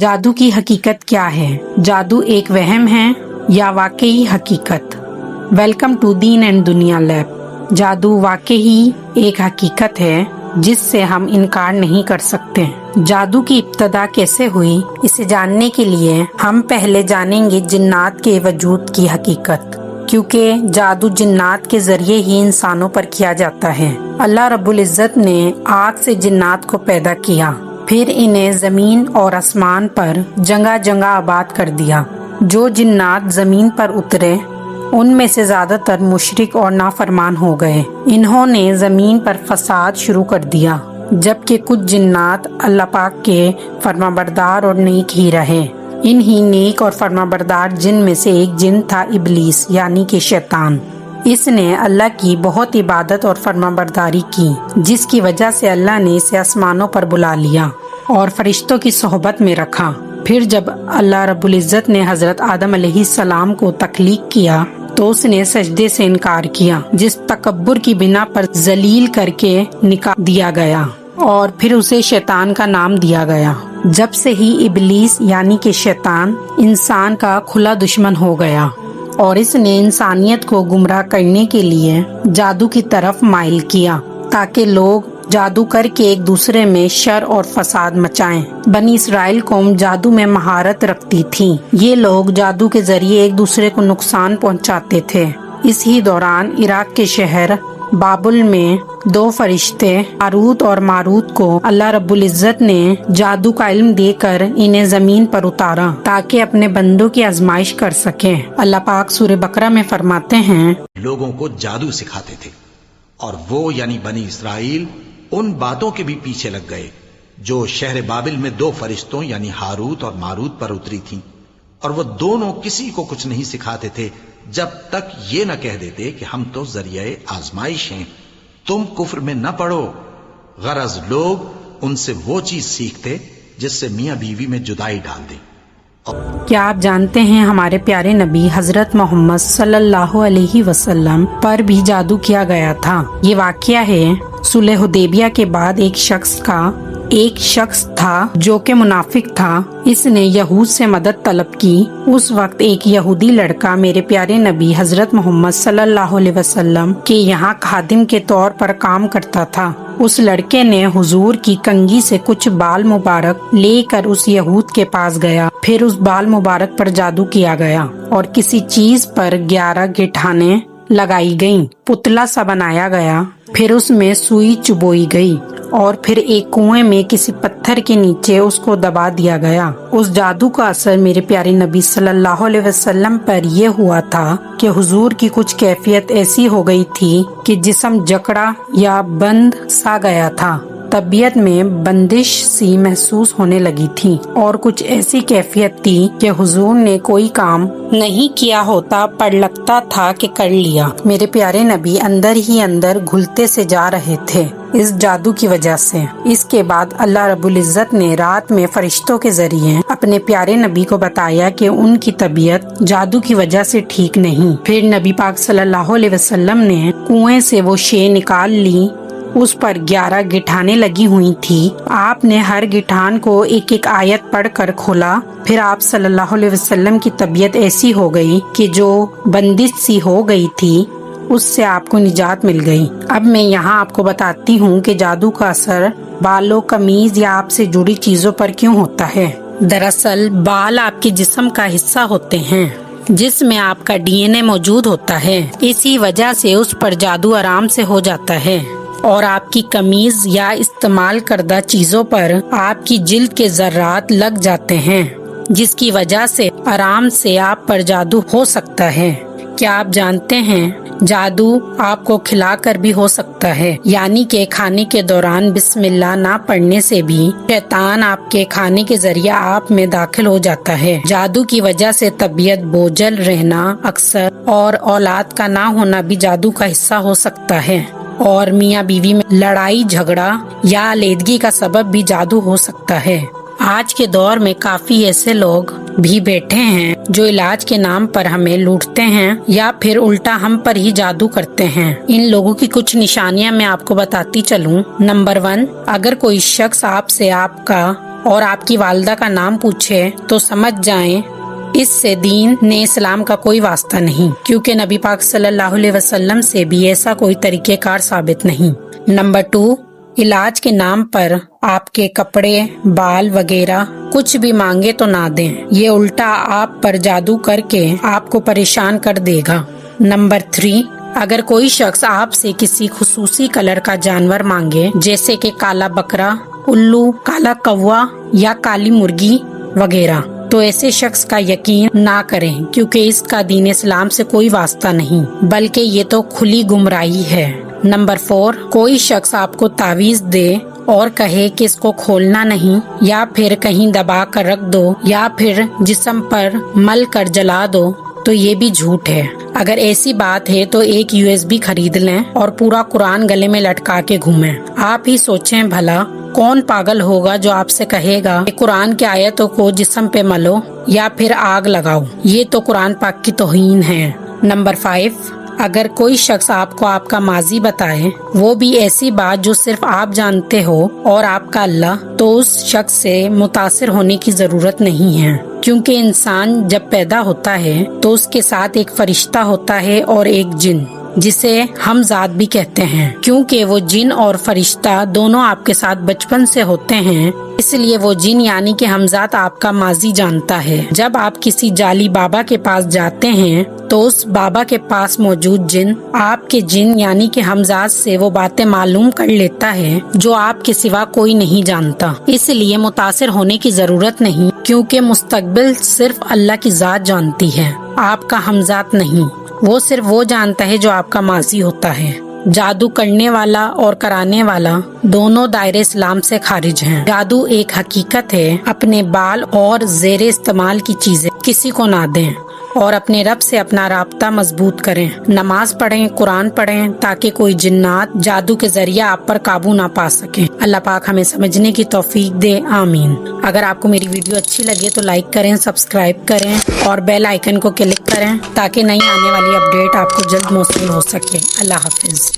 जादू की हकीकत क्या है? जादू एक वहम है या वाकई हकीकत? वेलकम टू दीन एंड दुनिया लैब। जादू वाकई एक हकीकत है जिससे हम इनकार नहीं कर सकते। जादू की इब्तदा कैसे हुई, इसे जानने के लिए हम पहले जानेंगे जिन्नात के वजूद की हकीकत, क्योंकि जादू जिन्नात के जरिए ही इंसानों पर किया जाता है। अल्लाह रब्बुल इज़्ज़त ने आग से जिन्नात को पैदा किया, फिर इन्हें जमीन और आसमान पर जगह जगह आबाद कर दिया। जो जिन्नात जमीन पर उतरे उनमें से ज्यादातर मुशरिक और नाफरमान हो गए। इन्होंने जमीन पर फसाद शुरू कर दिया, जबकि कुछ जिन्नात अल्लाह पाक के फरमाबरदार और नेक ही रहे। इन्हीं नेक और फरमाबरदार जिन में से एक जिन था इबलीस, यानी कि शैतान। इसने अल्लाह की बहुत इबादत और फरमाबरदारी की, जिसकी वजह से अल्लाह ने इसे आसमानों पर बुला लिया और फरिश्तों की सोहबत में रखा। फिर जब अल्लाह रब्बुल इज़्ज़त ने हजरत आदम अलैहिस्सलाम को तख्लीक किया तो उसने सजदे से इनकार किया, जिस तकब्बुर की बिना पर जलील करके निकाल दिया गया और फिर उसे शैतान का नाम दिया गया। जब से ही इबलीस यानी कि शैतान इंसान का खुला दुश्मन हो गया और इसने इंसानियत को गुमराह करने के लिए जादू की तरफ माइल किया, ताकि लोग जादू करके एक दूसरे में शर और फसाद मचाएं। बनी इसराइल कौम जादू में महारत रखती थी। ये लोग जादू के जरिए एक दूसरे को नुकसान पहुंचाते थे। इसी दौरान इराक के शहर बाबुल में दो फरिश्ते हारूत और मारूत को अल्लाह रब्बुल इज़्ज़त ने जादू का इल्म देकर इन्हें जमीन पर उतारा, ताकि अपने बंदों की आजमाइश कर सके। अल्लाह पाक सूरह बकरा में फरमाते हैं, लोगों को जादू सिखाते थे और वो यानी बनी इसराइल उन बातों के भी पीछे लग गए जो शहर बाबिल में दो फरिश्तों यानी हारूत और मारूत पर उतरी थीं, और वो दोनों किसी को कुछ नहीं सिखाते थे जब तक ये न कह देते कि हम तो जरिए आजमाइश हैं, तुम कुफ्र में न पड़ो। गरज लोग उनसे वो चीज सीखते जिससे मियां बीवी में जुदाई डाल दे। क्या आप जानते हैं हमारे प्यारे नबी हजरत मोहम्मद सल्लल्लाहु अलैहि वसल्लम पर भी जादू किया गया था। ये वाकया है सुलह हुदैबिया के बाद एक शख्स था जो कि मुनाफिक था। इसने यहूद से मदद तलब की। उस वक्त एक यहूदी लड़का मेरे प्यारे नबी हजरत मोहम्मद सल्लल्लाहु अलैहि वसल्लम के यहाँ खादिम के तौर पर काम करता था। उस लड़के ने हुजूर की कंघी से कुछ बाल मुबारक लेकर उस यहूद के पास गया। फिर उस बाल मुबारक पर जादू किया गया और किसी चीज पर 11 गिठाने लगाई गईं। पुतला सा बनाया गया, फिर उसमें सुई चुबोई गई और फिर एक कुएं में किसी पत्थर के नीचे उसको दबा दिया गया। उस जादू का असर मेरे प्यारे नबी सल्लल्लाहु अलैहि वसल्लम पर यह हुआ था कि हुजूर की कुछ कैफियत ऐसी हो गई थी कि जिस्म जकड़ा या बंद सा गया था। तबीयत में बंदिश सी महसूस होने लगी थी और कुछ ऐसी कैफियत थी कि हुजूर ने कोई काम नहीं किया होता पर लगता था कि कर लिया। मेरे प्यारे नबी अंदर ही अंदर घुलते से जा रहे थे इस जादू की वजह से। इसके बाद अल्लाह रब्बुल इज़्ज़त ने रात में फरिश्तों के जरिए अपने प्यारे नबी को बताया कि उनकी तबीयत जादू की वजह से ठीक नहीं। फिर नबी पाक सल्लल्लाहु अलैहि वसल्लम ने कुएं से वो शे निकाल ली। उस पर 11 गिठाने लगी हुई थी। आपने हर गिठान को एक एक आयत पढ़कर खोला। फिर आप सल्लल्लाहु अलैहि वसल्लम की तबीयत ऐसी हो गई कि जो बंदिश सी हो गई थी उससे आपको निजात मिल गई। अब मैं यहाँ आपको बताती हूँ कि जादू का असर बालों, कमीज या आपसे जुड़ी चीजों पर क्यों होता है। दरअसल बाल आपके जिस्म का हिस्सा होते हैं जिसमें आपका डीएनए मौजूद होता है। इसी वजह से उस पर जादू आराम से हो जाता है और आपकी कमीज या इस्तेमाल करदा चीजों पर आपकी जिल्द के जर्रात लग जाते हैं, जिसकी वजह से आराम से आप पर जादू हो सकता है। क्या आप जानते हैं जादू आपको खिलाकर भी हो सकता है, यानी कि खाने के दौरान बिस्मिल्लाह ना पढ़ने से भी शैतान आपके खाने के जरिए आप में दाखिल हो जाता है। जादू की वजह से तबीयत बोझल रहना अक्सर और औलाद का ना होना भी जादू का हिस्सा हो सकता है और मियाँ बीवी में लड़ाई झगड़ा या आलीदगी का सबब भी जादू हो सकता है। आज के दौर में काफी ऐसे लोग भी बैठे हैं जो इलाज के नाम पर हमें लूटते हैं या फिर उल्टा हम पर ही जादू करते हैं। इन लोगों की कुछ निशानियां मैं आपको बताती चलूं। नंबर 1, अगर कोई शख्स आपसे आपका और आपकी वालदा का नाम पूछे तो समझ जाएं इससे दीन ने इस्लाम का कोई वास्ता नहीं, क्योंकि नबी पाक सल्लल्लाहु अलैहि वसल्लम से भी ऐसा कोई तरीकेकार साबित नहीं। नंबर 2, इलाज के नाम पर आपके कपड़े, बाल वगैरह कुछ भी मांगे तो ना दें, ये उल्टा आप पर जादू करके आपको परेशान कर देगा। नंबर 3, अगर कोई शख्स आपसे किसी खुसूसी कलर का जानवर मांगे, जैसे कि काला बकरा, उल्लू, काला कौवा या काली मुर्गी वगैरह, तो ऐसे शख्स का यकीन ना करें, क्योंकि इसका दीन इस्लाम से कोई वास्ता नहीं, बल्कि ये तो खुली गुमराही है। नंबर 4, कोई शख्स आपको तावीज दे और कहे कि इसको खोलना नहीं, या फिर कहीं दबा कर रख दो, या फिर जिस्म पर मल कर जला दो, तो ये भी झूठ है। अगर ऐसी बात है तो एक USB खरीद लें और पूरा कुरान गले में लटका के घूमें। आप ही सोचें भला कौन पागल होगा जो आपसे कहेगा कि कुरान की आयतों को जिस्म पे मलो या फिर आग लगाओ। ये तो कुरान पाक की तौहीन है। नंबर 5, अगर कोई शख्स आपको आपका माजी बताए, वो भी ऐसी बात जो सिर्फ आप जानते हो और आपका अल्लाह, तो उस शख्स से मुतासिर होने की जरूरत नहीं है, क्योंकि इंसान जब पैदा होता है तो उसके साथ एक फरिश्ता होता है और एक जिन, जिसे हम जात भी कहते हैं, क्योंकि वो जिन और फरिश्ता दोनों आपके साथ बचपन से होते हैं। इसलिए वो जिन यानी कि हमजात आपका माजी जानता है। जब आप किसी जाली बाबा के पास जाते हैं तो उस बाबा के पास मौजूद जिन आपके जिन यानी कि हमजात से वो बातें मालूम कर लेता है जो आपके सिवा कोई नहीं जानता। इसलिए मुतासिर होने की जरूरत नहीं, क्योंकि मुस्तकबिल सिर्फ अल्लाह की जात जानती है, आपका हमजात नहीं। वो सिर्फ वो जानता है जो आपका माजी होता है। जादू करने वाला और कराने वाला दोनों दायरे इस्लाम से खारिज हैं। जादू एक हकीकत है। अपने बाल और जेरे इस्तेमाल की चीजें किसी को ना दें और अपने रब से अपना राब्ता मजबूत करें। नमाज पढ़ें, कुरान पढ़ें, ताकि कोई जिन्नात जादू के जरिए आप पर काबू ना पा सके। अल्लाह पाक हमें समझने की तौफीक दे, आमीन। अगर आपको मेरी वीडियो अच्छी लगे तो लाइक करें, सब्सक्राइब करें और बेल आइकन को क्लिक करें, ताकि नई आने वाली अपडेट आपको जल्द मौसूल हो सके। अल्लाह हाफिज।